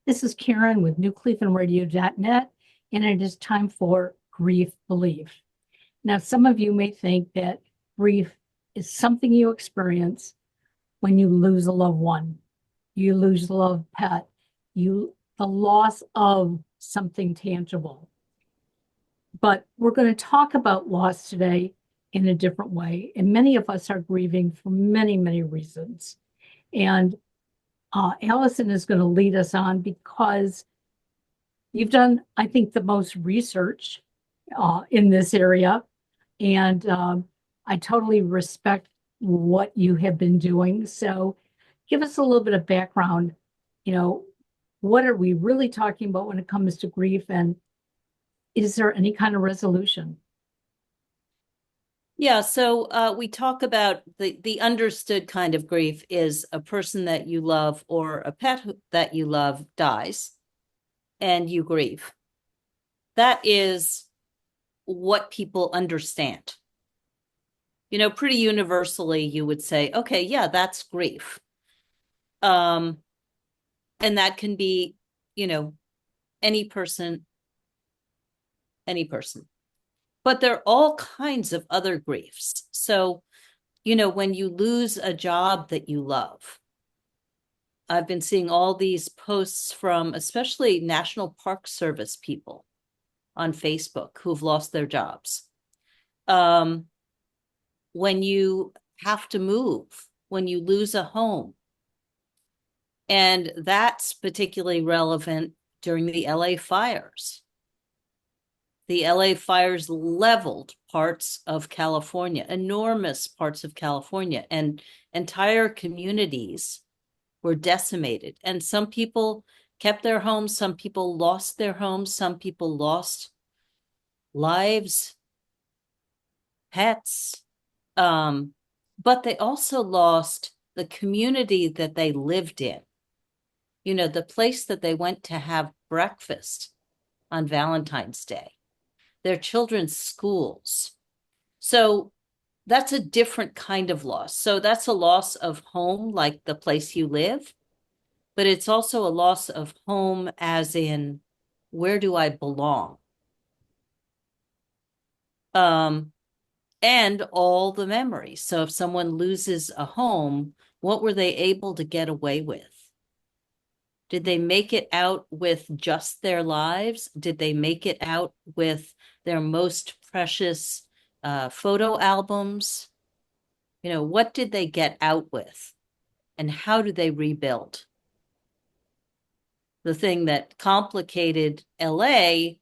This is Karen with newclevelandradio.net, and it is time for Grief Belief. Now, some of you may think that grief is something you experience when you lose a loved one, you lose a loved pet, the loss of something tangible. But we're going to talk about loss today in a different way, and many of us are grieving for many, many reasons. And Alison is going to lead us on because you've done, I think, the most research in this area. And I totally respect what you have been doing. So give us a little bit of background. What are we really talking about when it comes to grief? And is there any kind of resolution? Yeah, so we talk about the understood kind of grief is a person that you love or a pet that you love dies and you grieve. That is what people understand. Pretty universally, you would say, okay, yeah, that's grief. And that can be, any person. But there are all kinds of other griefs. So, when you lose a job that you love, I've been seeing all these posts from especially National Park Service people on Facebook who've lost their jobs. When you have to move, when you lose a home. And that's particularly relevant during the LA fires. The LA fires leveled parts of California, enormous parts of California, and entire communities were decimated. And some people kept their homes, some people lost their homes, some people lost lives, pets, but they also lost the community that they lived in. The place that they went to have breakfast on Valentine's Day, their children's schools. So that's a different kind of loss. So that's a loss of home, like the place you live, but it's also a loss of home as in, where do I belong? And all the memories. So if someone loses a home, what were they able to get away with? Did they make it out with just their lives? Did they make it out with their most precious photo albums? What did they get out with? And how do they rebuild? The thing that complicated LA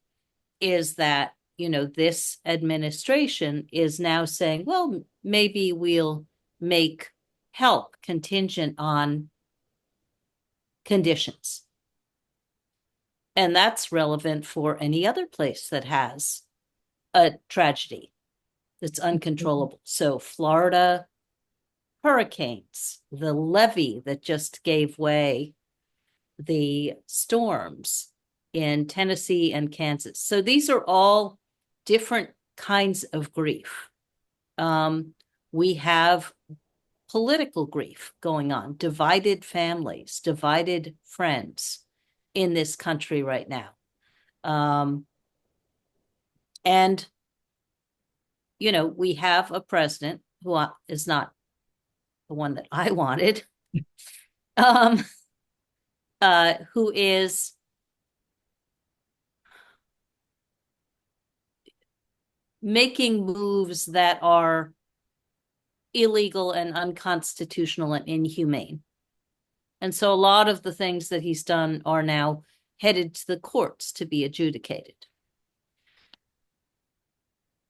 is that, this administration is now saying, well, maybe we'll make help contingent on conditions. And that's relevant for any other place that has a tragedy that's uncontrollable. So Florida hurricanes, the levee that just gave way, the storms in Tennessee and Kansas. So these are all different kinds of grief. We have political grief going on, divided families, divided friends in this country right now. And, we have a president who is not the one that I wanted, who is making moves that are illegal and unconstitutional and inhumane. And so a lot of the things that he's done are now headed to the courts to be adjudicated.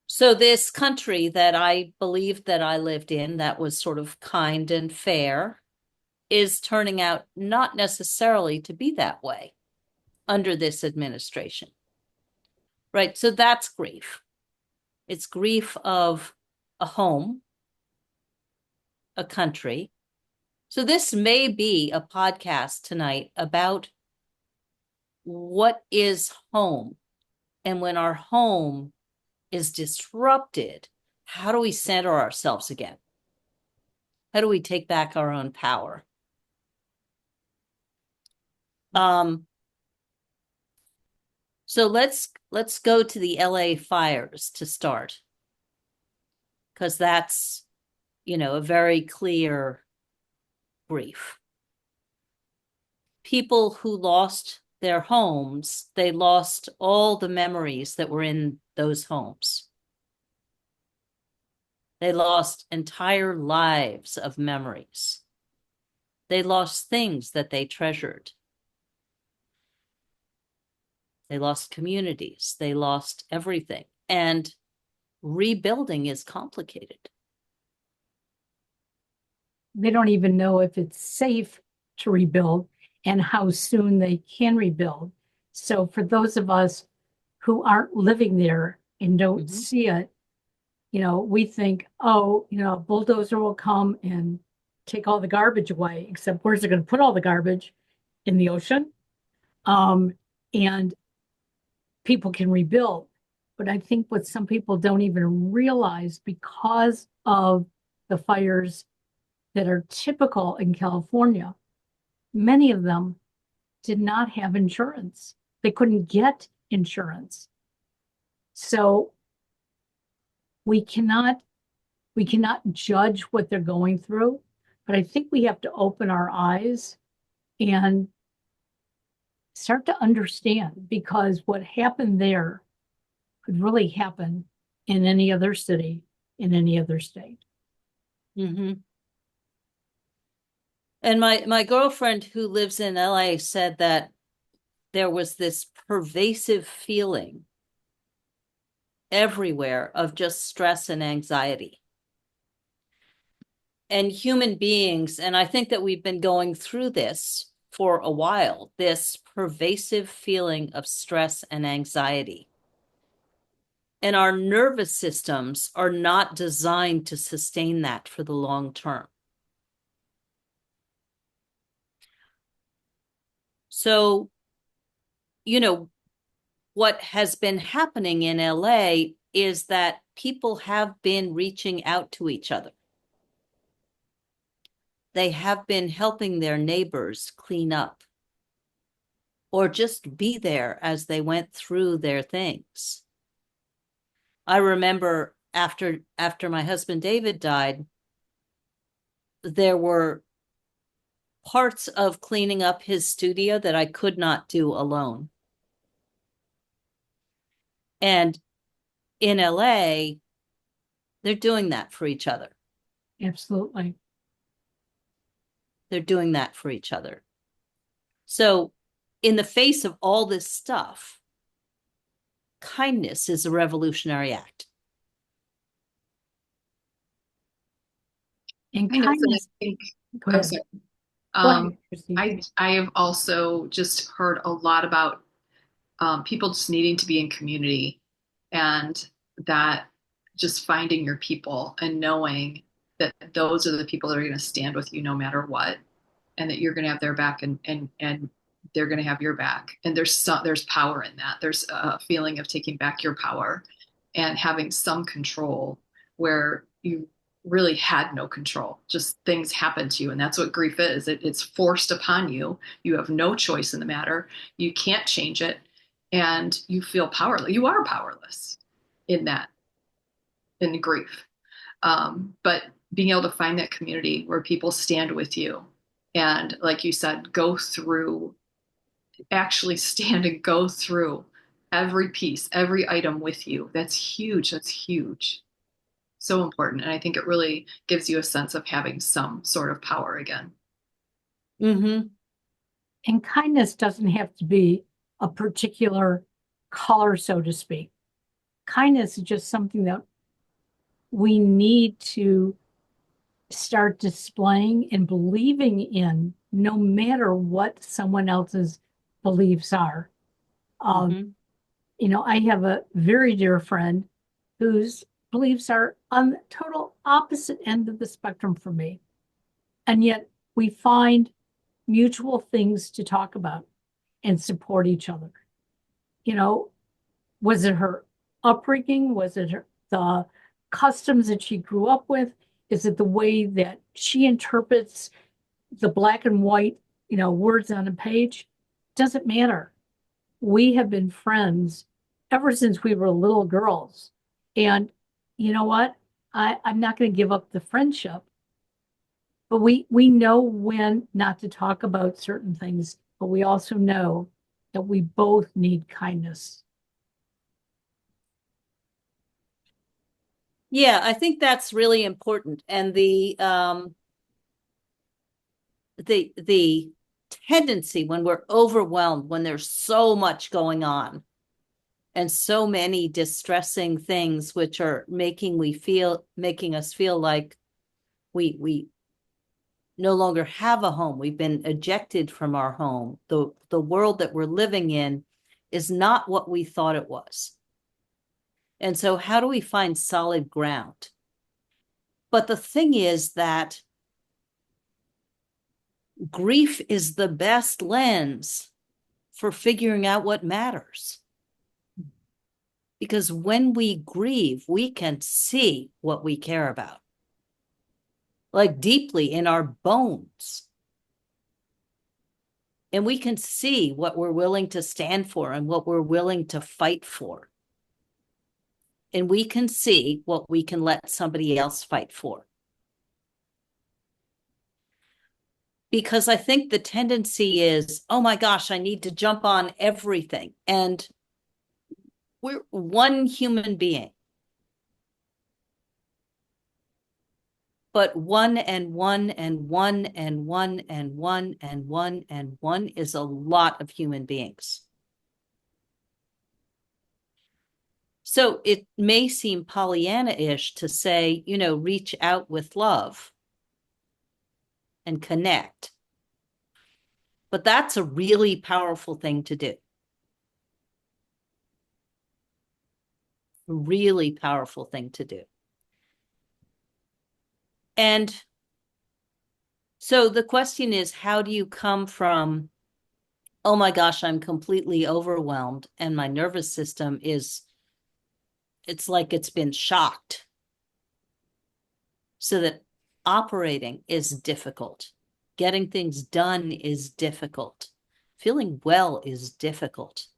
So this country that I believed that I lived in, that was sort of kind and fair, is turning out not necessarily to be that way under this administration. Right? So that's grief. It's grief of a home, a country. So this may be a podcast tonight about what is home. And when our home is disrupted, how do we center ourselves again? How do we take back our own power? So let's go to the LA fires to start, because that's, a very clear grief. People who lost their homes, they lost all the memories that were in those homes. They lost entire lives of memories. They lost things that they treasured. They lost communities. They lost everything. And rebuilding is complicated. They don't even know if it's safe to rebuild and how soon they can rebuild. So for those of us who aren't living there and don't see it, we think, oh, a bulldozer will come and take all the garbage away, except where's it going to put all the garbage? In the ocean? And people can rebuild. But I think what some people don't even realize, because of the fires that are typical in California, many of them did not have insurance. They couldn't get insurance. So we cannot judge what they're going through, but I think we have to open our eyes and start to understand, because what happened there could really happen in any other city, in any other state. Mm-hmm. And my girlfriend who lives in LA said that there was this pervasive feeling everywhere of just stress and anxiety. And human beings, and I think that we've been going through this for a while, this pervasive feeling of stress and anxiety. And our nervous systems are not designed to sustain that for the long term. So, what has been happening in LA is that people have been reaching out to each other. They have been helping their neighbors clean up, or just be there as they went through their things. I remember after my husband David died, there were parts of cleaning up his studio that I could not do alone. And in LA, they're doing that for each other. Absolutely. They're doing that for each other. So in the face of all this stuff, kindness is a revolutionary act. And I know, kindness. I think, Go I'm ahead. sorry. Go ahead, Kristy. I have also just heard a lot about people just needing to be in community, and that just finding your people and knowing that those are the people that are going to stand with you no matter what, and that you're going to have their back, and they're going to have your back. And there's power in that. There's a feeling of taking back your power and having some control where you really had no control. Just things happen to you. And that's what grief is. It's forced upon you. You have no choice in the matter. You can't change it. And you feel powerless. You are powerless in the grief. But being able to find that community where people stand with you. And like you said, actually stand and go through every piece, every item with you. That's huge. That's huge. So important. And I think it really gives you a sense of having some sort of power again. Mm-hmm. And kindness doesn't have to be a particular color, so to speak. Kindness is just something that we need to start displaying and believing in, no matter what someone else's beliefs are. I have a very dear friend whose beliefs are on the total opposite end of the spectrum from me. And yet we find mutual things to talk about and support each other. Was it her upbringing? Was it the customs that she grew up with? Is it the way that she interprets the black and white, words on a page? Doesn't matter. we have been friends ever since we were little girls. And you know what? I'm not going to give up the friendship, but we know when not to talk about certain things, but we also know that we both need kindness. Yeah, I think that's really important. And the tendency when we're overwhelmed, when there's so much going on and so many distressing things which are making us feel like we no longer have a home. We've been ejected from our home. The world that we're living in is not what we thought it was. And so how do we find solid ground? But the thing is that grief is the best lens for figuring out what matters. Because when we grieve, we can see what we care about, like deeply in our bones. And we can see what we're willing to stand for and what we're willing to fight for. And we can see what we can let somebody else fight for. Because I think the tendency is, oh my gosh, I need to jump on everything. And we're one human being. But one and one and one and one and one and one and one is a lot of human beings. So it may seem Pollyanna-ish to say, reach out with love and connect. But that's a really powerful thing to do. A really powerful thing to do. And so the question is, how do you come from, oh my gosh, I'm completely overwhelmed and my nervous system it's like it's been shocked, so that operating is difficult. Getting things done is difficult. Feeling well is difficult.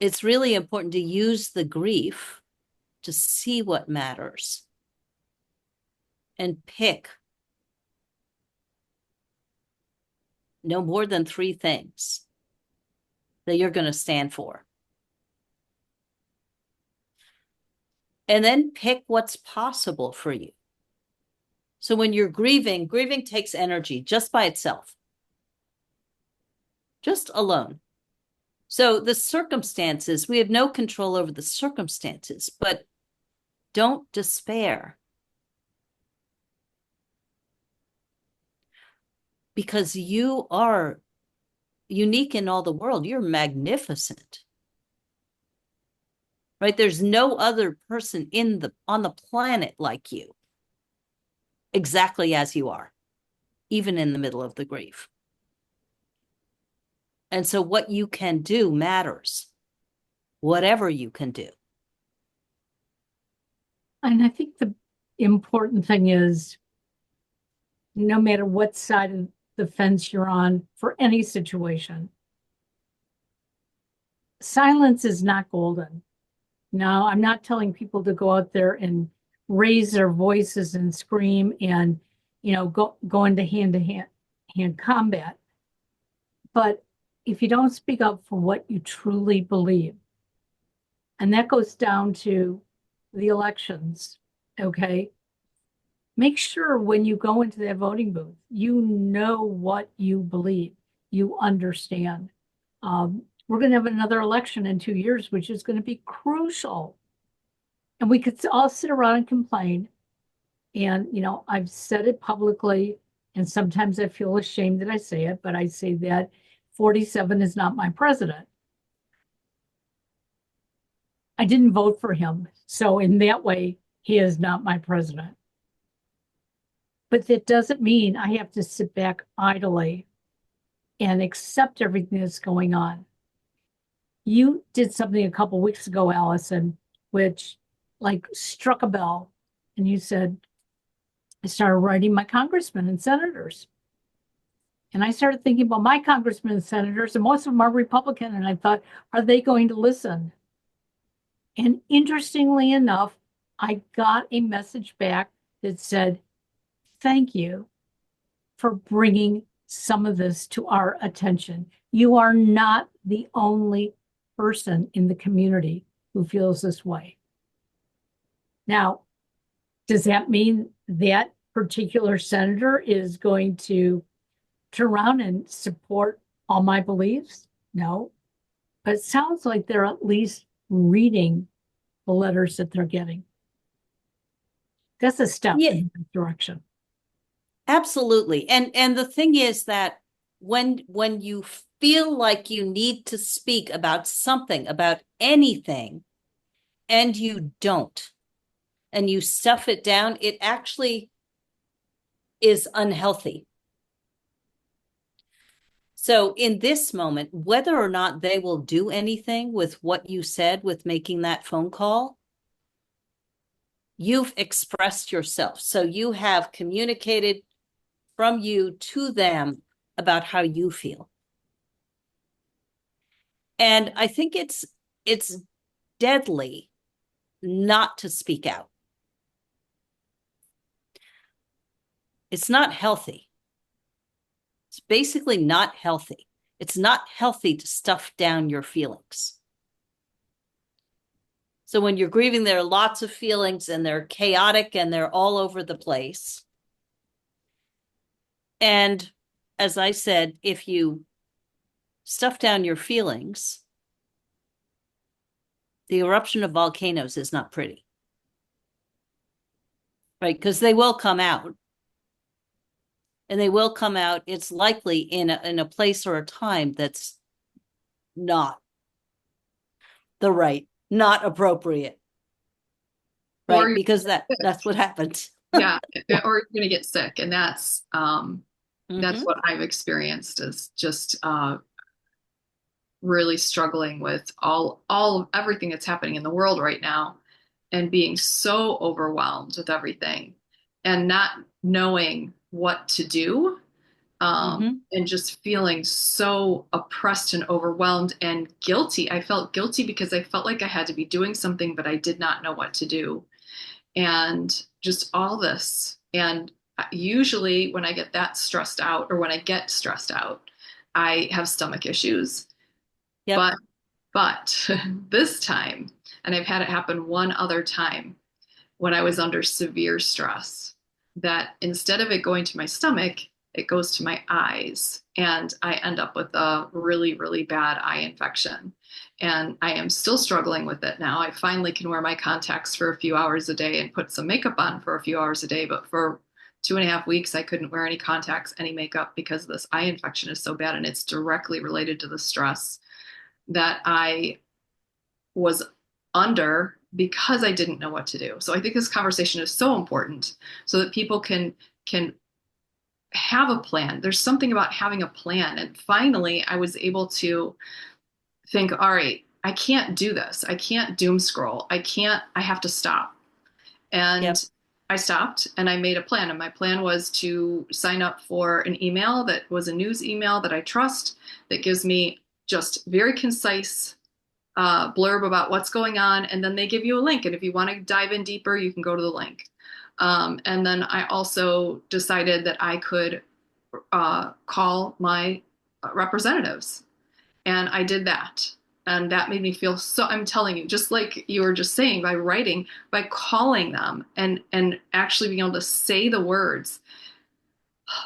It's really important to use the grief to see what matters and pick no more than 3 things that you're going to stand for. And then pick what's possible for you. So when you're grieving takes energy just by itself, just alone. So the circumstances, we have no control over the circumstances, but don't despair. Because you are unique in all the world. You're magnificent. Right? There's no other person on the planet like you. Exactly as you are, even in the middle of the grief. And so what you can do matters, whatever you can do. And I think the important thing is, no matter what side of the fence you're on for any situation, silence is not golden. No, I'm not telling people to go out there and raise their voices and scream and, go into hand combat. But if you don't speak up for what you truly believe, and that goes down to the elections, okay? Make sure when you go into that voting booth, you know what you believe, you understand. We're going to have another election in 2 years, which is going to be crucial. And we could all sit around and complain. And, I've said it publicly, and sometimes I feel ashamed that I say it, but I say that 47 is not my president. I didn't vote for him. So in that way, he is not my president. But that doesn't mean I have to sit back idly and accept everything that's going on. You did something a couple of weeks ago, Alison, which struck a bell. And you said, I started writing my congressmen and senators. And I started thinking about my congressmen and senators, and most of them are Republican. And I thought, are they going to listen? And interestingly enough, I got a message back that said, thank you for bringing some of this to our attention. You are not the only person in the community who feels this way. Now, does that mean that particular senator is going to turn around and support all my beliefs? No. But it sounds like they're at least reading the letters that they're getting. That's a step Yeah. in that direction. Absolutely. And the thing is that when you feel like you need to speak about something, about anything, and you don't, and you stuff it down, it actually is unhealthy. So in this moment, whether or not they will do anything with what you said with making that phone call, you've expressed yourself. So you have communicated from you to them about how you feel. And I think it's deadly not to speak out. It's not healthy. It's basically not healthy. It's not healthy to stuff down your feelings. So when you're grieving, there are lots of feelings and they're chaotic and they're all over the place. And as I said, if you stuff down your feelings, the eruption of volcanoes is not pretty. Right? Because they will come out. And they will come out, it's likely in a place or a time that's not not appropriate. Right? Because that's what happens. Yeah, or you're going to get sick. And that's Mm-hmm. what I've experienced, is just really struggling with all of everything that's happening in the world right now, and being so overwhelmed with everything and not knowing what to do, and just feeling so oppressed and overwhelmed and guilty. I felt guilty because I felt like I had to be doing something, but I did not know what to do. And just all this. And usually when I get that stressed out, or when I get stressed out, I have stomach issues. Yep. But this time, and I've had it happen one other time when I was under severe stress, that instead of it going to my stomach, it goes to my eyes, and I end up with a really, really bad eye infection. And I am still struggling with it now. I finally can wear my contacts for a few hours a day and put some makeup on for a few hours a day. But for 2.5 weeks, I couldn't wear any contacts, any makeup, because this eye infection is so bad. And it's directly related to the stress that I was under because I didn't know what to do. So I think this conversation is so important so that people can have a plan. There's something about having a plan. And finally, I was able to think, all right, I can't do this. I can't doom scroll. I have to stop. And Yep. I stopped and I made a plan. And my plan was to sign up for an email that was a news email that I trust, that gives me just very concise blurb about what's going on. And then they give you a link. And if you want to dive in deeper, you can go to the link. And then I also decided that I could call my representatives. And I did that. And that made me feel so, I'm telling you, just like you were just saying, by writing, by calling them and actually being able to say the words,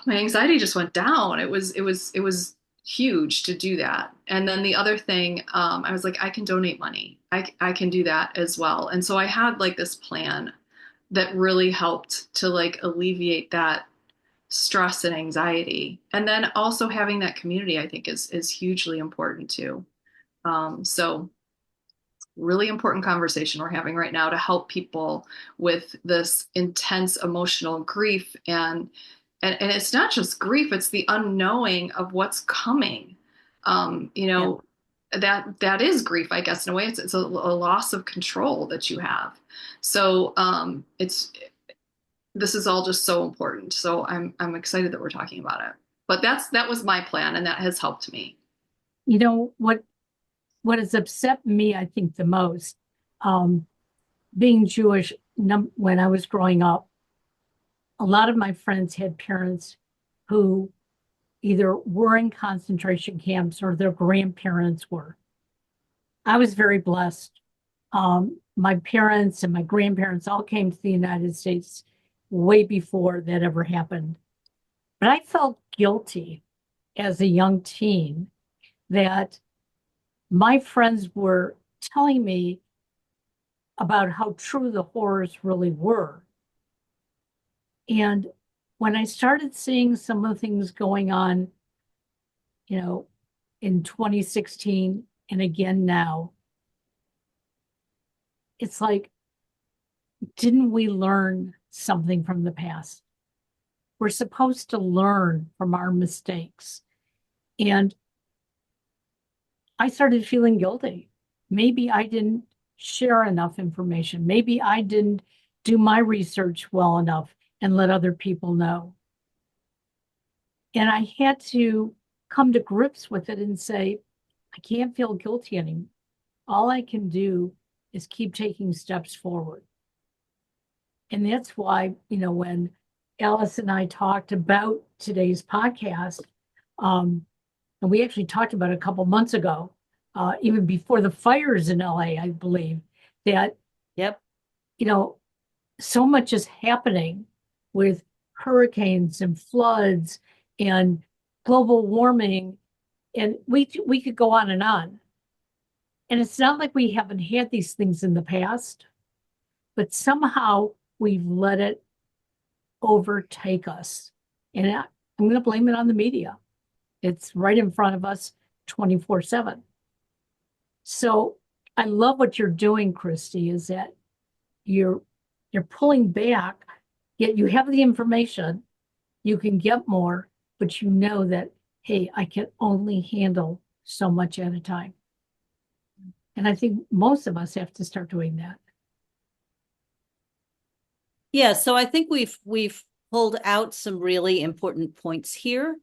my anxiety just went down. It was huge to do that. And then the other thing, I was like, I can donate money. I can do that as well. And so I had like this plan that really helped to like alleviate that stress and anxiety. And then also having that community, I think is hugely important too. So really important conversation we're having right now to help people with this intense emotional grief. And it's not just grief, it's the unknowing of what's coming. That is grief, I guess, in a way. It's a loss of control that you have. So this is all just so important. So I'm excited that we're talking about it. But that was my plan, and that has helped me. You know, what has upset me, I think, the most, being Jewish, when I was growing up, a lot of my friends had parents who either were in concentration camps or their grandparents were. I was very blessed. My parents and my grandparents all came to the United States way before that ever happened. But I felt guilty as a young teen that my friends were telling me about how true the horrors really were. And when I started seeing some of the things going on, you know, in 2016 and again now, it's like, didn't we learn something from the past? We're supposed to learn from our mistakes. And I started feeling guilty. Maybe I didn't share enough information. Maybe I didn't do my research well enough and let other people know. And I had to come to grips with it and say, I can't feel guilty anymore. All I can do is keep taking steps forward. And that's why, when Alice and I talked about today's podcast, and we actually talked about it a couple months ago, even before the fires in LA, I believe, that, Yep. So much is happening with hurricanes and floods and global warming. And we could go on and on. And it's not like we haven't had these things in the past, but somehow we've let it overtake us. And I'm going to blame it on the media. It's right in front of us 24/7. So I love what you're doing, Kristy, is that you're pulling back, yet you have the information, you can get more, but you know that, hey, I can only handle so much at a time. And I think most of us have to start doing that. Yeah, so I think we've pulled out some really important points here.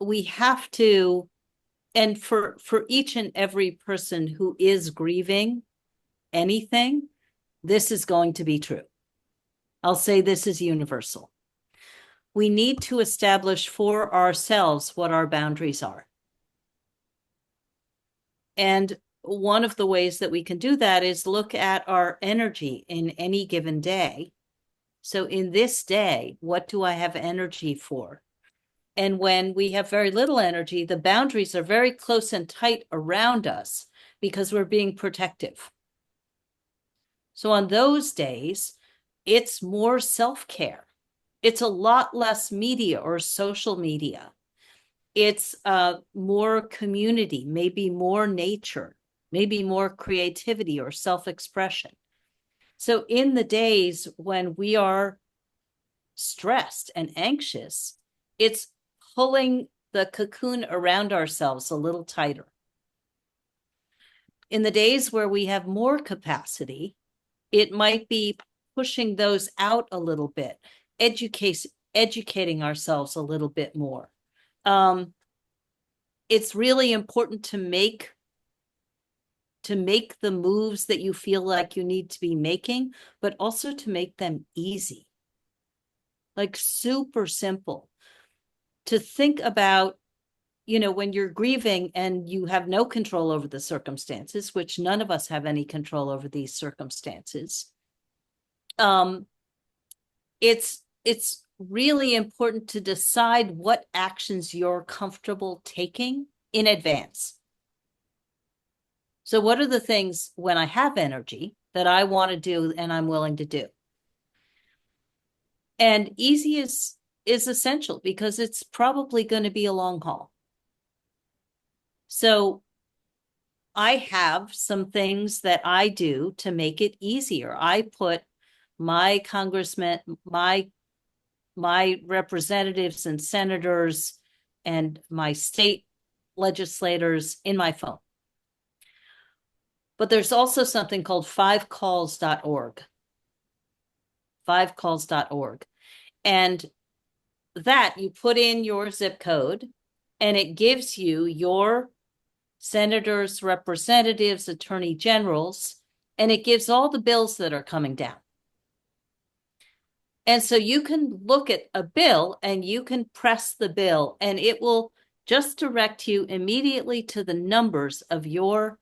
We have to, and for each and every person who is grieving anything, this is going to be true. I'll say this is universal. We need to establish for ourselves what our boundaries are. And one of the ways that we can do that is look at our energy in any given day. So in this day, what do I have energy for? And when we have very little energy, the boundaries are very close and tight around us because we're being protective. So on those days, it's more self-care. It's a lot less media or social media. It's more community, maybe more nature, maybe more creativity or self-expression. So in the days when we are stressed and anxious, it's pulling the cocoon around ourselves a little tighter. In the days where we have more capacity, it might be pushing those out a little bit, educating ourselves a little bit more. It's really important to make the moves that you feel like you need to be making, but also to make them easy, like super simple. To think about, when you're grieving and you have no control over the circumstances, which none of us have any control over these circumstances. It's really important to decide what actions you're comfortable taking in advance. So what are the things when I have energy that I want to do and I'm willing to do? And easy is essential because it's probably going to be a long haul. So I have some things that I do to make it easier. I put my congressmen, my representatives and senators and my state legislators in my phone. But there's also something called 5calls.org. 5calls.org. And that, you put in your zip code and it gives you your senators, representatives, attorney generals, and it gives all the bills that are coming down. And so you can look at a bill and you can press the bill and it will just direct you immediately to the numbers of your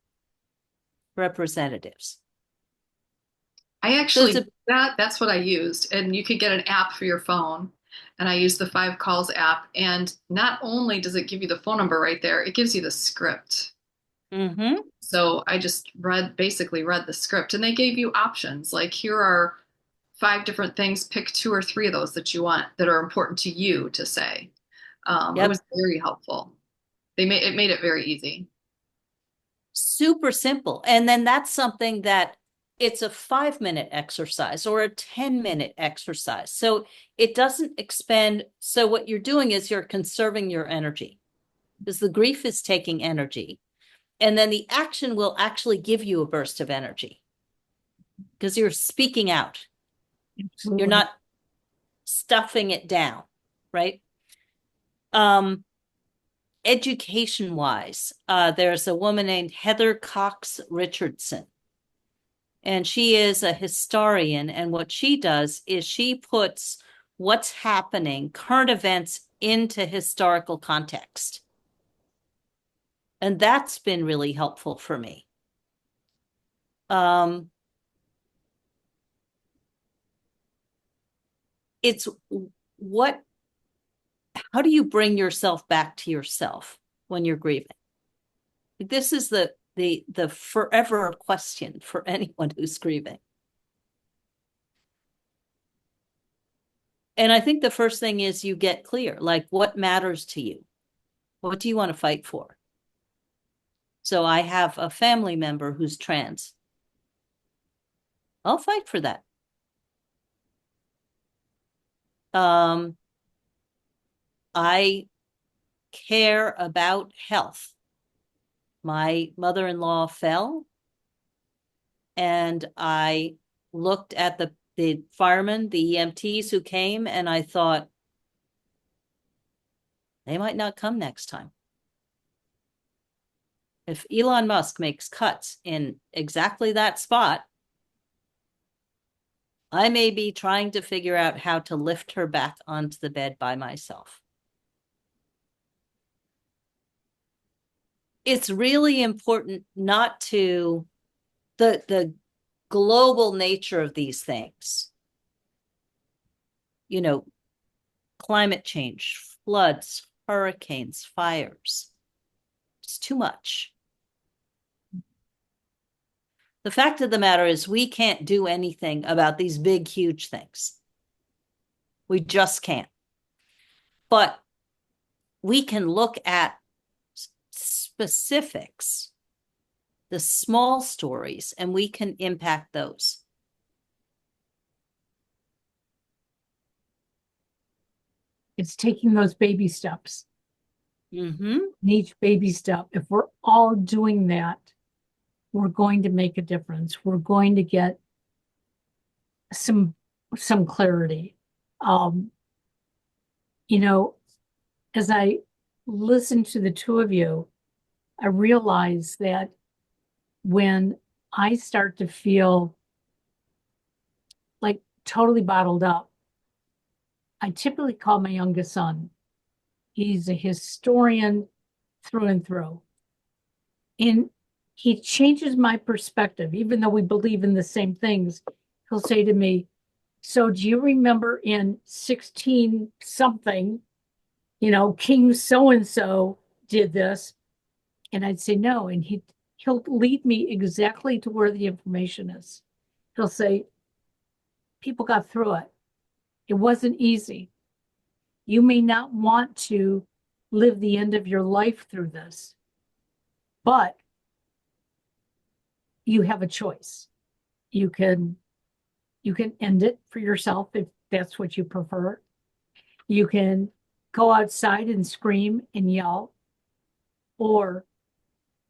representatives. I actually, So that's what I used. And you could get an app for your phone. And I used the 5 calls app. And not only does it give you the phone number right there, it gives you the script. Mm-hmm. So I just basically read the script, and they gave you options. Like, here are 5 different things. Pick 2 or 3 of those that you want, that are important to you to say. It was very helpful. It made it very easy. Super simple. And then that's something that it's a 5-minute exercise or a 10-minute exercise. So it doesn't expend. So what you're doing is you're conserving your energy, because the grief is taking energy. And then the action will actually give you a burst of energy because you're speaking out. Absolutely. You're not stuffing it down, right? Education wise, there's a woman named Heather Cox Richardson, and she is a historian. And what she does is she puts what's happening, current events, into historical context. And that's been really helpful for me. It's how do you bring yourself back to yourself when you're grieving? This is the forever question for anyone who's grieving. And I think the first thing is you get clear, like, what matters to you? What do you want to fight for? So I have a family member who's trans. I'll fight for that. I care about health. My mother-in-law fell, and I looked at the firemen, the EMTs who came, and I thought, they might not come next time. If Elon Musk makes cuts in exactly that spot, I may be trying to figure out how to lift her back onto the bed by myself. It's really important not to the global nature of these things. You know, climate change, floods, hurricanes, fires. It's too much. The fact of the matter is we can't do anything about these big, huge things. We just can't. But we can look at specifics, the small stories, and we can impact those. It's taking those baby steps. Mm-hmm. Each baby step, if we're all doing that, we're going to make a difference. We're going to get some clarity. You know, as I listen to the two of you, I realize that when I start to feel like totally bottled up, I typically call my youngest son. He's a historian through and through. And he changes my perspective, even though we believe in the same things. He'll say to me, so do you remember in 16 something, King so-and-so did this? And I'd say no. And he'll lead me exactly to where the information is. He'll say, people got through it. It wasn't easy. You may not want to live the end of your life through this, but you have a choice. You can end it for yourself if that's what you prefer. You can go outside and scream and yell, or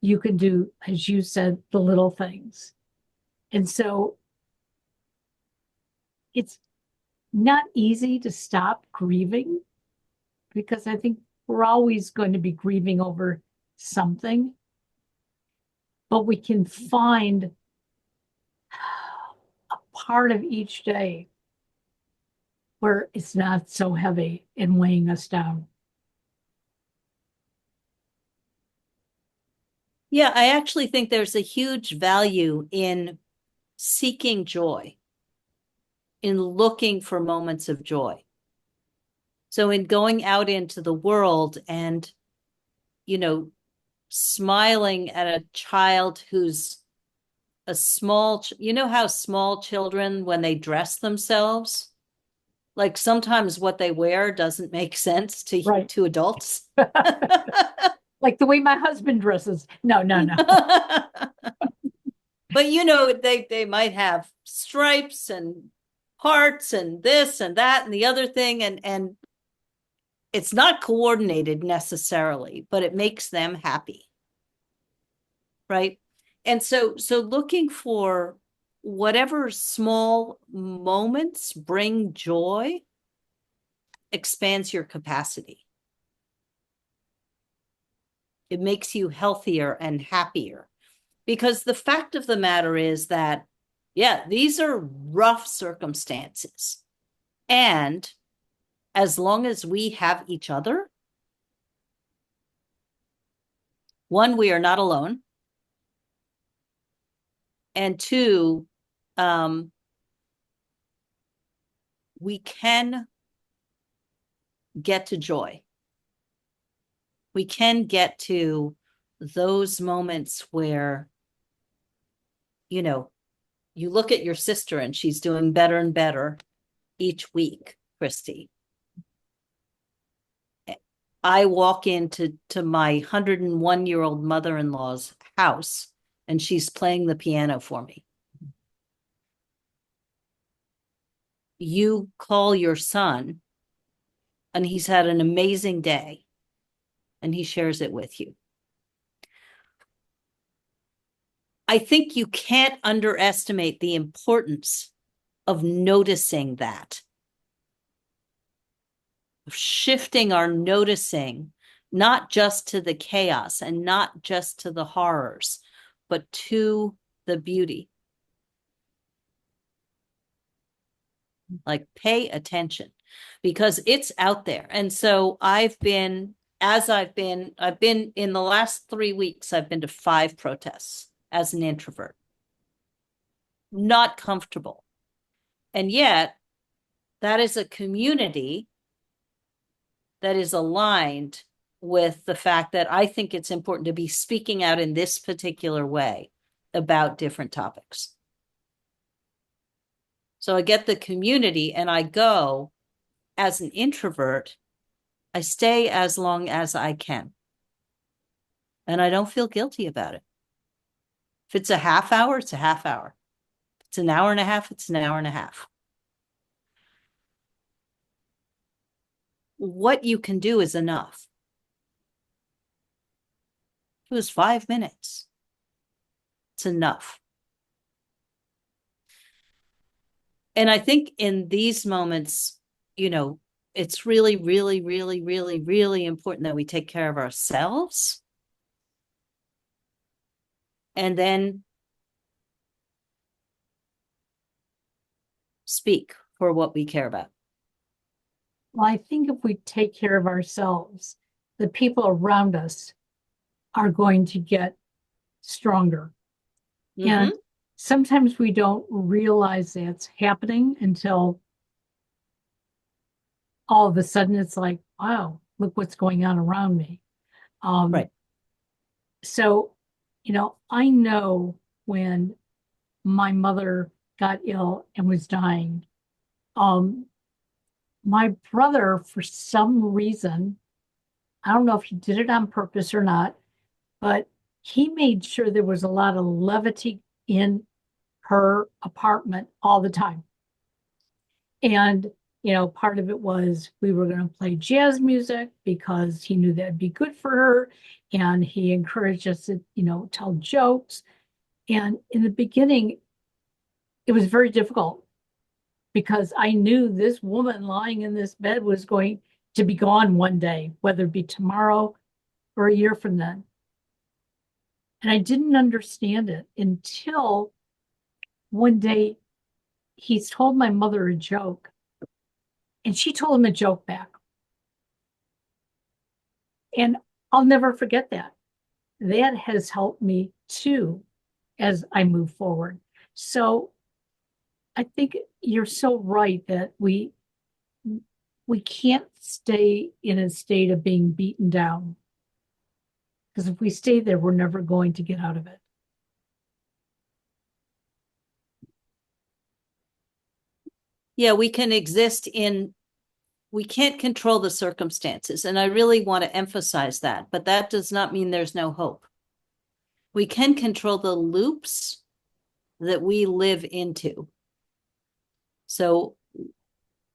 you can do, as you said, the little things. And so it's not easy to stop grieving because I think we're always going to be grieving over something, but we can find a part of each day where it's not so heavy and weighing us down. Yeah, I actually think there's a huge value in seeking joy, in looking for moments of joy. So in going out into the world and, smiling at a child who's a small, how small children, when they dress themselves, like sometimes what they wear doesn't make sense Right. to adults. Like the way my husband dresses. No. But they might have stripes and hearts and this and that and the other thing, and it's not coordinated necessarily, but it makes them happy. Right? And so looking for whatever small moments bring joy expands your capacity. It makes you healthier and happier. Because the fact of the matter is that, yeah, these are rough circumstances. And as long as we have each other, one, we are not alone. And two, we can get to joy. We can get to those moments where, you look at your sister and she's doing better and better each week, Kristy. I walk into my 101-year-old mother-in-law's house and she's playing the piano for me. You call your son and he's had an amazing day and he shares it with you. I think you can't underestimate the importance of noticing that, of shifting our noticing, not just to the chaos and not just to the horrors, but to the beauty. Like, pay attention because it's out there. And so I've been in the last 3 weeks, I've been to 5 protests as an introvert. Not comfortable. And yet, that is a community that is aligned with the fact that I think it's important to be speaking out in this particular way about different topics. So I get the community and I go as an introvert. I stay as long as I can. And I don't feel guilty about it. If it's a half hour, it's a half hour. If it's an hour and a half, it's an hour and a half. What you can do is enough. It was 5 minutes. It's enough. And I think in these moments, it's really, really, really, really, really important that we take care of ourselves. And then speak for what we care about. Well, I think if we take care of ourselves, the people around us are going to get stronger. Mm-hmm. And sometimes we don't realize that's happening until all of a sudden it's like, wow, look what's going on around me. Right. So, I know when my mother got ill and was dying, my brother, for some reason, I don't know if he did it on purpose or not, but he made sure there was a lot of levity in her apartment all the time. And, part of it was we were going to play jazz music because he knew that'd be good for her. And he encouraged us to, tell jokes. And in the beginning, it was very difficult because I knew this woman lying in this bed was going to be gone one day, whether it be tomorrow or a year from then. And I didn't understand it until one day he's told my mother a joke, and she told him a joke back. And I'll never forget that. That has helped me too as I move forward. So I think you're so right that we can't stay in a state of being beaten down. Because if we stay there, we're never going to get out of it. Yeah, we can exist in, we can't control the circumstances. And I really want to emphasize that, but that does not mean there's no hope. We can control the loops that we live into. So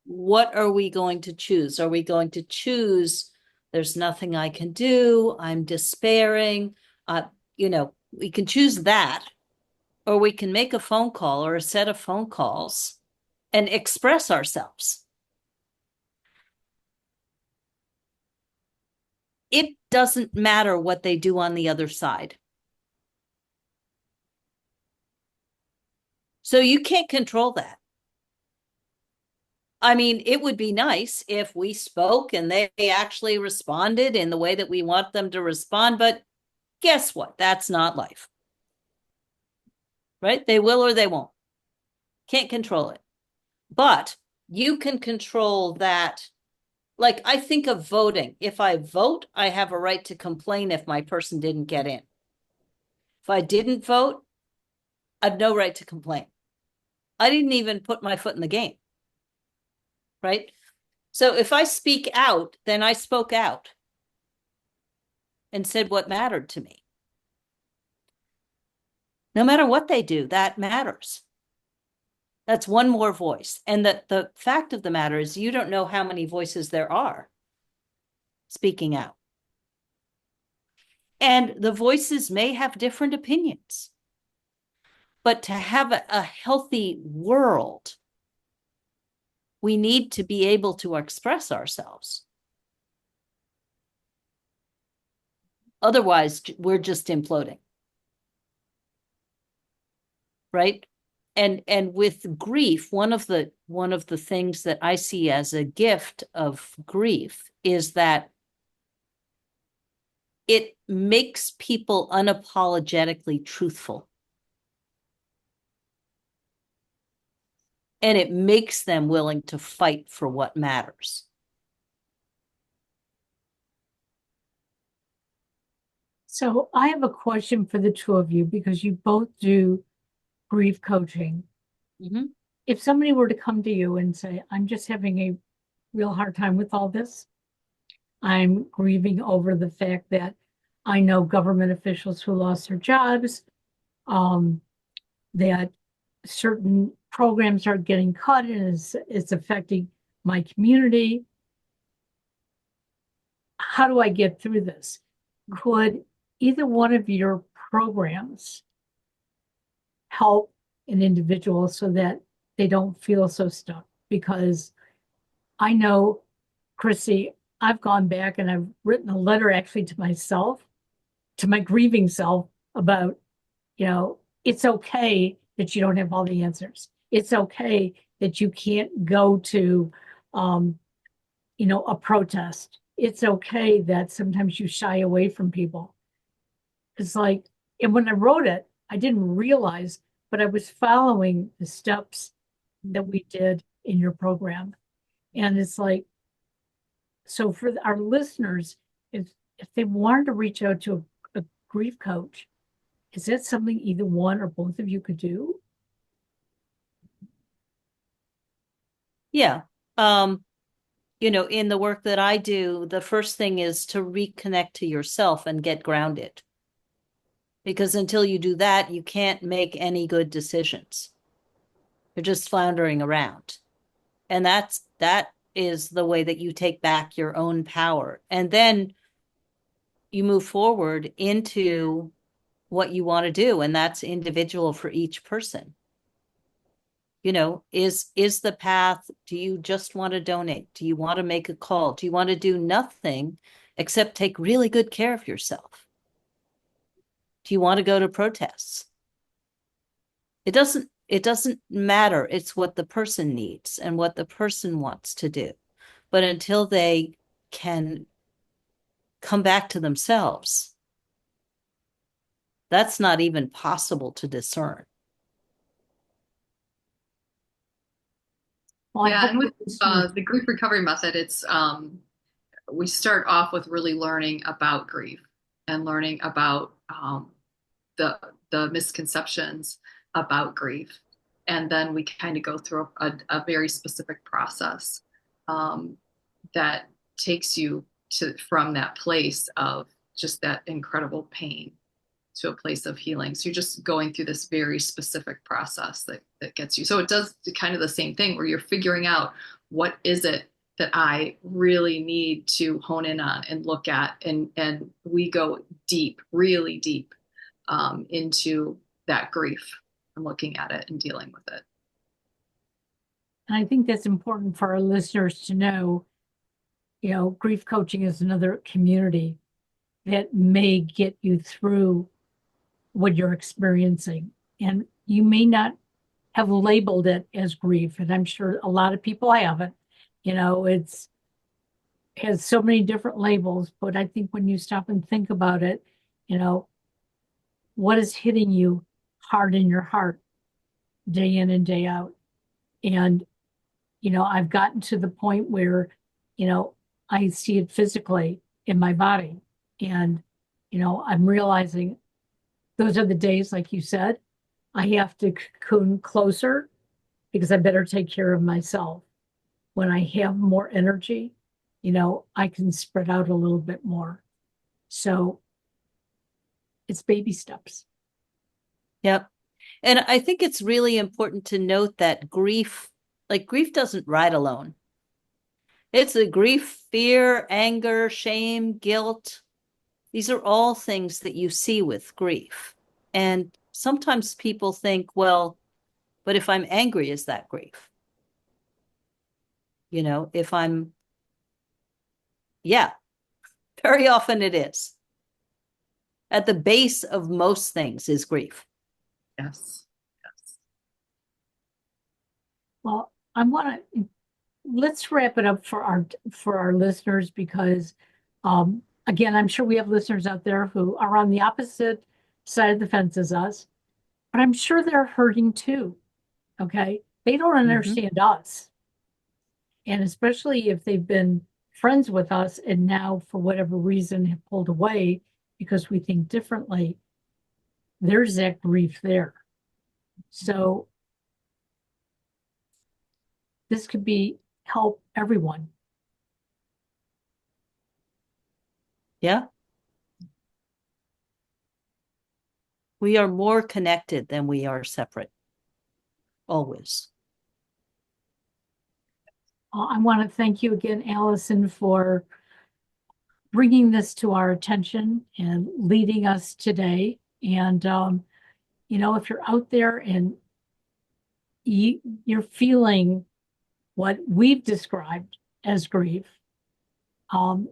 what are we going to choose? Are we going to choose, there's nothing I can do, I'm despairing? We can choose that, or we can make a phone call or a set of phone calls and express ourselves. It doesn't matter what they do on the other side. So you can't control that. I mean, it would be nice if we spoke and they actually responded in the way that we want them to respond, but guess what? That's not life. Right? They will or they won't. Can't control it. But you can control that. Like, I think of voting. If I vote, I have a right to complain if my person didn't get in. If I didn't vote, I have no right to complain. I didn't even put my foot in the game. Right? So if I speak out, then I spoke out and said what mattered to me. No matter what they do, that matters. That's one more voice. And the fact of the matter is you don't know how many voices there are speaking out. And the voices may have different opinions. But to have a healthy world, we need to be able to express ourselves. Otherwise, we're just imploding. Right? And with grief, one of the things that I see as a gift of grief is that it makes people unapologetically truthful. And it makes them willing to fight for what matters. So I have a question for the two of you because you both do grief coaching. Mm-hmm. If somebody were to come to you and say, I'm just having a real hard time with all this, I'm grieving over the fact that I know government officials who lost their jobs, that certain programs are getting cut and it's affecting my community. How do I get through this? Could either one of your programs help an individual so that they don't feel so stuck? Because I know, Kristy, I've gone back and I've written a letter actually to myself, to my grieving self, about, it's okay that you don't have all the answers. It's okay that you can't go to, a protest. It's okay that sometimes you shy away from people. It's like, and when I wrote it, I didn't realize, but I was following the steps that we did in your program. And it's like, so for our listeners, if they wanted to reach out to a grief coach, is that something either one or both of you could do? Yeah. In the work that I do, the first thing is to reconnect to yourself and get grounded. Because until you do that, you can't make any good decisions. You're just floundering around. And that is the way that you take back your own power. And then you move forward into what you want to do. And that's individual for each person. You know, is the path, do you just want to donate? Do you want to make a call? Do you want to do nothing except take really good care of yourself? Do you want to go to protests? It doesn't matter. It's what the person needs and what the person wants to do. But until they can come back to themselves, that's not even possible to discern. Well, Yeah, and with the grief recovery method, it's we start off with really learning about grief and learning about the misconceptions about grief, and then we kind of go through a very specific process that takes you from that place of just that incredible pain to a place of healing. So you're just going through this very specific process that gets you. So it does kind of the same thing where you're figuring out what is it that I really need to hone in on and look at. And we go deep, really deep into that grief and looking at it and dealing with it. And I think that's important for our listeners to know, you know, grief coaching is another community that may get you through what you're experiencing. And you may not have labeled it as grief. And I'm sure a lot of people haven't. You know, it's has so many different labels, but I think when you stop and think about it, you know, what is hitting you hard in your heart day in and day out? And, you know, I've gotten to the point where, you know, I see it physically in my body. And, you know, I'm realizing those are the days, like you said, I have to cocoon closer because I better take care of myself. When I have more energy, you know, I can spread out a little bit more. So it's baby steps. Yep. And I think it's really important to note that grief doesn't ride alone. It's a grief, fear, anger, shame, guilt. These are all things that you see with grief. And sometimes people think, well, but if I'm angry, is that grief? You know, yeah, very often it is. At the base of most things is grief. Yes. Yes. Well, let's wrap it up for our listeners because again, I'm sure we have listeners out there who are on the opposite side of the fence as us, but I'm sure they're hurting too. Okay. They don't understand us. And especially if they've been friends with us and now, for whatever reason, have pulled away because we think differently, there's that grief there. So this could help everyone. Yeah. We are more connected than we are separate. Always. I want to thank you again, Alison, for bringing this to our attention and leading us today. And, you know, if you're out there and you're feeling what we've described as grief, you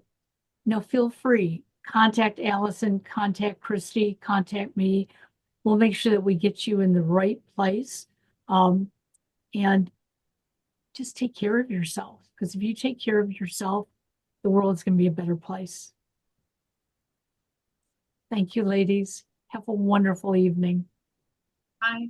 know, feel free. Contact Alison, contact Kristy, contact me. We'll make sure that we get you in the right place. And just take care of yourself. Because if you take care of yourself, the world's going to be a better place. Thank you, ladies. Have a wonderful evening. Bye.